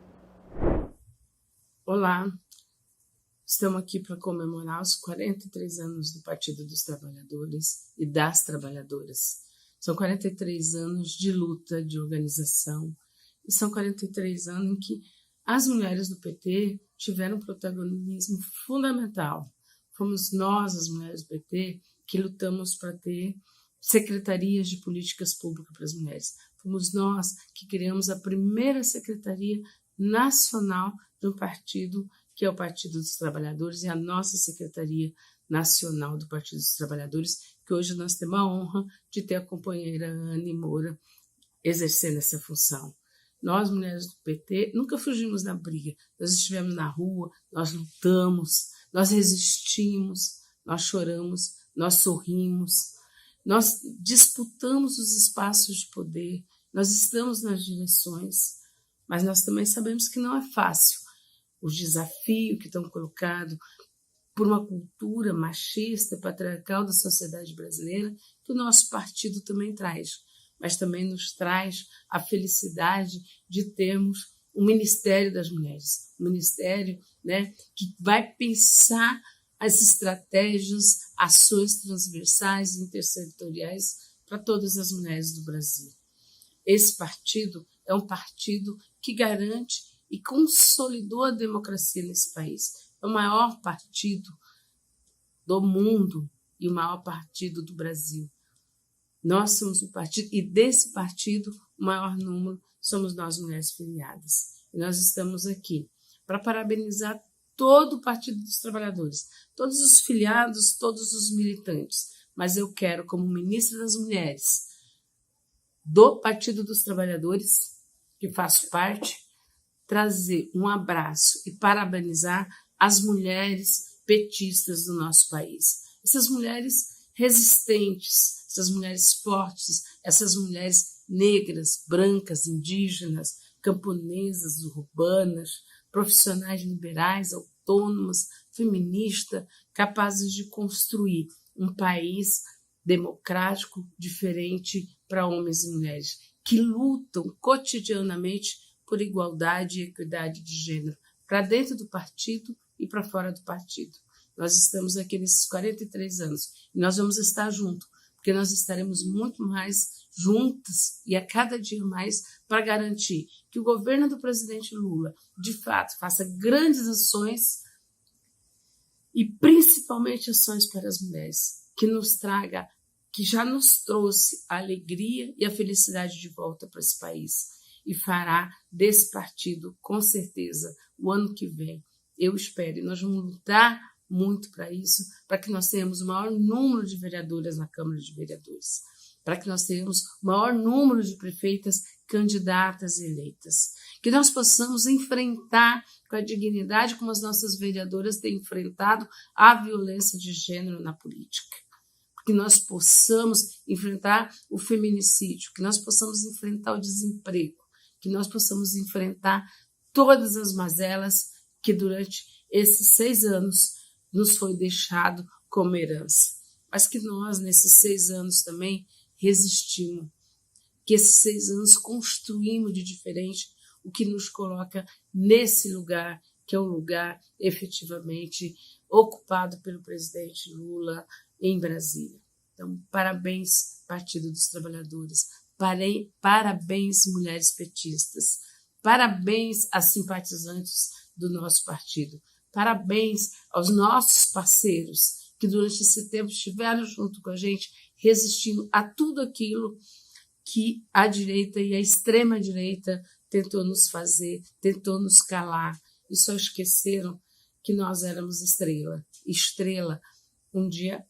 Olá, estamos aqui para comemorar os 43 anos do Partido dos Trabalhadores e das Trabalhadoras. São 43 anos de luta, de organização, e são 43 anos em que as mulheres do PT tiveram um protagonismo fundamental. Fomos nós, as mulheres do PT, que lutamos para ter secretarias de políticas públicas para as mulheres. Fomos nós que criamos a primeira secretaria nacional de um partido que é o Partido dos Trabalhadores e a nossa Secretaria Nacional do Partido dos Trabalhadores, que hoje nós temos a honra de ter a companheira Anne Moura exercendo essa função. Nós, mulheres do PT, nunca fugimos da briga. Nós estivemos na rua, nós lutamos, nós resistimos, nós choramos, nós sorrimos, nós disputamos os espaços de poder, nós estamos nas direções, mas nós também sabemos que não é fácil. Os desafios que estão colocados por uma cultura machista, patriarcal da sociedade brasileira, que o nosso partido também traz, mas também nos traz a felicidade de termos um Ministério das Mulheres, um ministério, né, que vai pensar as estratégias, ações transversais e intersetoriais para todas as mulheres do Brasil. Esse partido é um partido que garante e consolidou a democracia nesse país. É o maior partido do mundo e o maior partido do Brasil. Nós somos o partido, e desse partido, o maior número somos nós, mulheres filiadas. E nós estamos aqui para parabenizar todo o Partido dos Trabalhadores, todos os filiados, todos os militantes. Mas eu quero, como ministra das Mulheres do Partido dos Trabalhadores, que faço parte, trazer um abraço e parabenizar as mulheres petistas do nosso país. Essas mulheres resistentes, essas mulheres fortes, essas mulheres negras, brancas, indígenas, camponesas, urbanas, profissionais liberais, autônomas, feministas, capazes de construir um país democrático, diferente para homens e mulheres, que lutam cotidianamente por igualdade e equidade de gênero, para dentro do partido e para fora do partido. Nós estamos aqui nesses 43 anos e nós vamos estar juntos, porque nós estaremos muito mais juntas e a cada dia mais para garantir que o governo do presidente Lula, de fato, faça grandes ações e principalmente ações para as mulheres, que nos traga, que já nos trouxe a alegria e a felicidade de volta para esse país e fará desse partido, com certeza, o ano que vem, eu espero, e nós vamos lutar muito para isso, para que nós tenhamos o maior número de vereadoras na Câmara de Vereadores, para que nós tenhamos o maior número de prefeitas candidatas e eleitas, que nós possamos enfrentar com a dignidade como as nossas vereadoras têm enfrentado a violência de gênero na política, que nós possamos enfrentar o feminicídio, que nós possamos enfrentar o desemprego, que nós possamos enfrentar todas as mazelas que durante esses 6 anos nos foi deixado como herança, mas que nós, nesses 6 anos também, resistimos, que esses 6 anos construímos de diferente o que nos coloca nesse lugar, que é um lugar efetivamente ocupado pelo presidente Lula em Brasília. Então, parabéns, Partido dos Trabalhadores, parabéns, mulheres petistas, parabéns às simpatizantes do nosso partido, parabéns aos nossos parceiros que durante esse tempo estiveram junto com a gente, resistindo a tudo aquilo que a direita e a extrema-direita tentou nos fazer, tentou nos calar, e só esqueceram que nós éramos estrela. Estrela, um dia,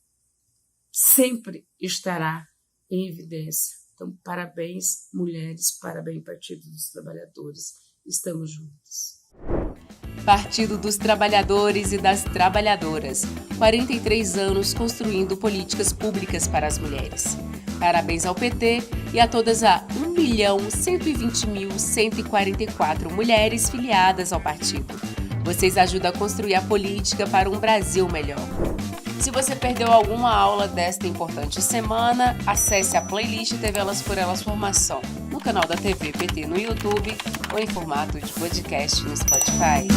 sempre estará em evidência. Então, parabéns, mulheres, parabéns, Partido dos Trabalhadores. Estamos juntos. Partido dos Trabalhadores e das Trabalhadoras. 43 anos construindo políticas públicas para as mulheres. Parabéns ao PT e a todas as 1.120.144 mulheres filiadas ao partido. Vocês ajudam a construir a política para um Brasil melhor. Se você perdeu alguma aula desta importante semana, acesse a playlist TV Elas por Elas Formação no canal da TV PT no YouTube ou em formato de podcast no Spotify.